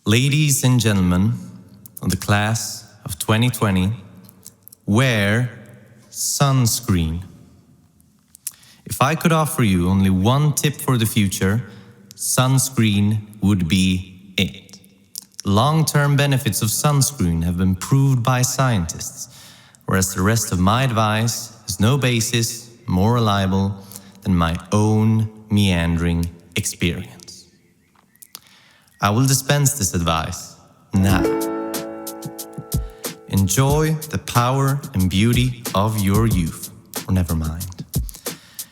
Ladies and gentlemen of the class of 2020, wear sunscreen. If I could offer you only one tip for the future, sunscreen would be it. Long-term benefits of sunscreen have been proved by scientists, whereas the rest of my advice has no basis more reliable than my own meandering experience. I will dispense this advice now. Enjoy the power and beauty of your youth, or never mind.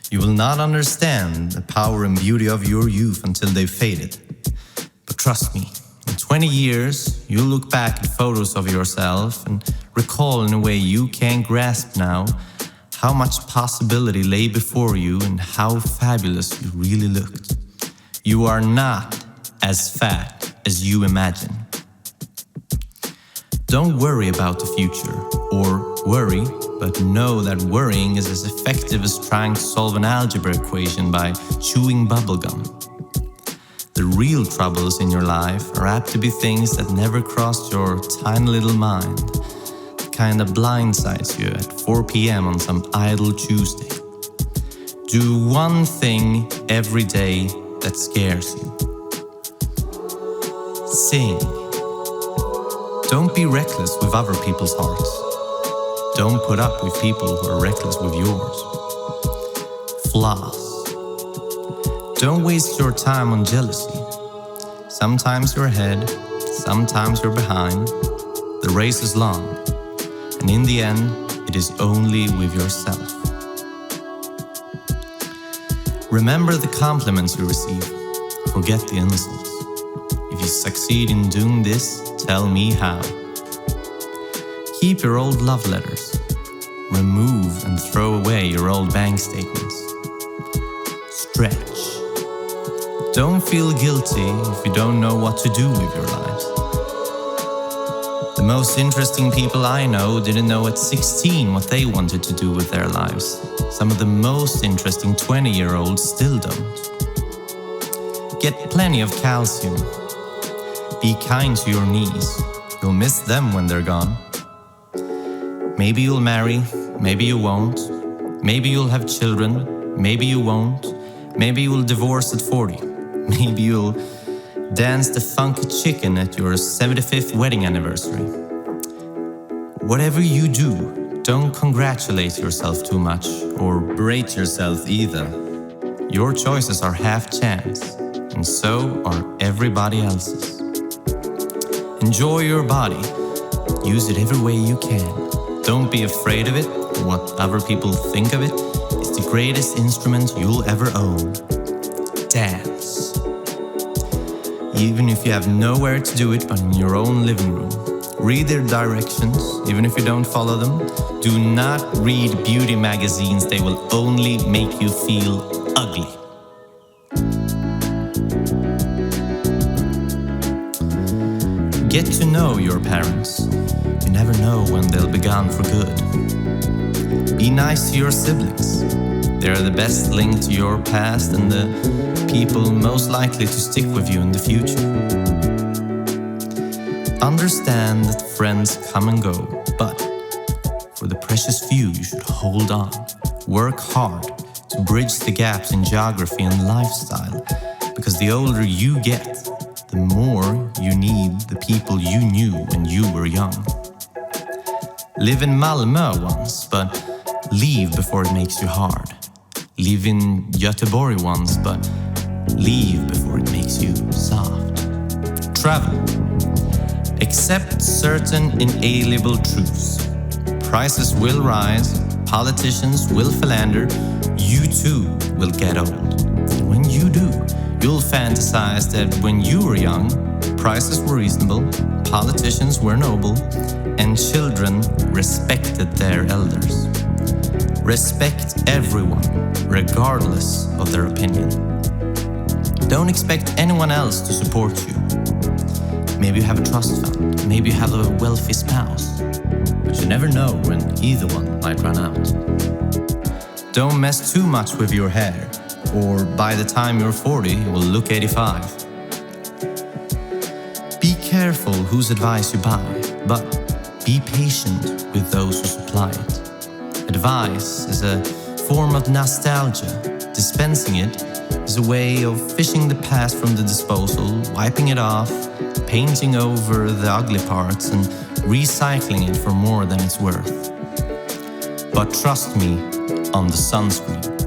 You will not understand the power and beauty of your youth until they've faded. But trust me, in 20 years, you'll look back at photos of yourself and recall in a way you can't grasp now how much possibility lay before you and how fabulous you really looked. You are not as fat as you imagine. Don't worry about the future, or worry, but know that worrying is as effective as trying to solve an algebra equation by chewing bubblegum. The real troubles in your life are apt to be things that never crossed your tiny little mind, the kind that blindsides you at 4 p.m. on some idle Tuesday. Do one thing every day that scares you. Sing. Don't be reckless with other people's hearts. Don't put up with people who are reckless with yours. Floss. Don't waste your time on jealousy. Sometimes you're ahead, sometimes you're behind. The race is long, and in the end, it is only with yourself. Remember the compliments you receive. Forget the insults. If you succeed in doing this, tell me how. Keep your old love letters. Remove and throw away your old bank statements. Stretch. Don't feel guilty if you don't know what to do with your lives. The most interesting people I know didn't know at 16 what they wanted to do with their lives. Some of the most interesting 20-year-olds still don't. Get plenty of calcium. Be kind to your knees. You'll miss them when they're gone. Maybe you'll marry, maybe you won't. Maybe you'll have children, maybe you won't. Maybe you'll divorce at 40. Maybe you'll dance the funky chicken at your 75th wedding anniversary. Whatever you do, don't congratulate yourself too much or berate yourself either. Your choices are half chance, and so are everybody else's. Enjoy your body. Use it every way you can. Don't be afraid of it. What other people think of it is the greatest instrument you'll ever own. Dance. Even if you have nowhere to do it but in your own living room. Read their directions, even if you don't follow them. Do not read beauty magazines. They will only make you feel ugly. Get to know your parents. You never know when they'll be gone for good. Be nice to your siblings. They're the best link to your past and the people most likely to stick with you in the future. Understand that friends come and go, but for the precious few you should hold on. Work hard to bridge the gaps in geography and lifestyle, because the older you get, the more you need the people you knew when you were young. Live in Malmö once, but leave before it makes you hard. Live in Göteborg once, but leave before it makes you soft. Travel. Accept certain inalienable truths. Prices will rise, politicians will philander, you too will get old. And when you do, you'll fantasize that when you were young, prices were reasonable, politicians were noble, and children respected their elders. Respect everyone, regardless of their opinion. Don't expect anyone else to support you. Maybe you have a trust fund, maybe you have a wealthy spouse, but you never know when either one might run out. Don't mess too much with your hair, or by the time you're 40, you will look 85. Be careful whose advice you buy, but be patient with those who supply it. Advice is a form of nostalgia. Dispensing it is a way of fishing the past from the disposal, wiping it off, painting over the ugly parts, and recycling it for more than it's worth. But trust me on the sunscreen.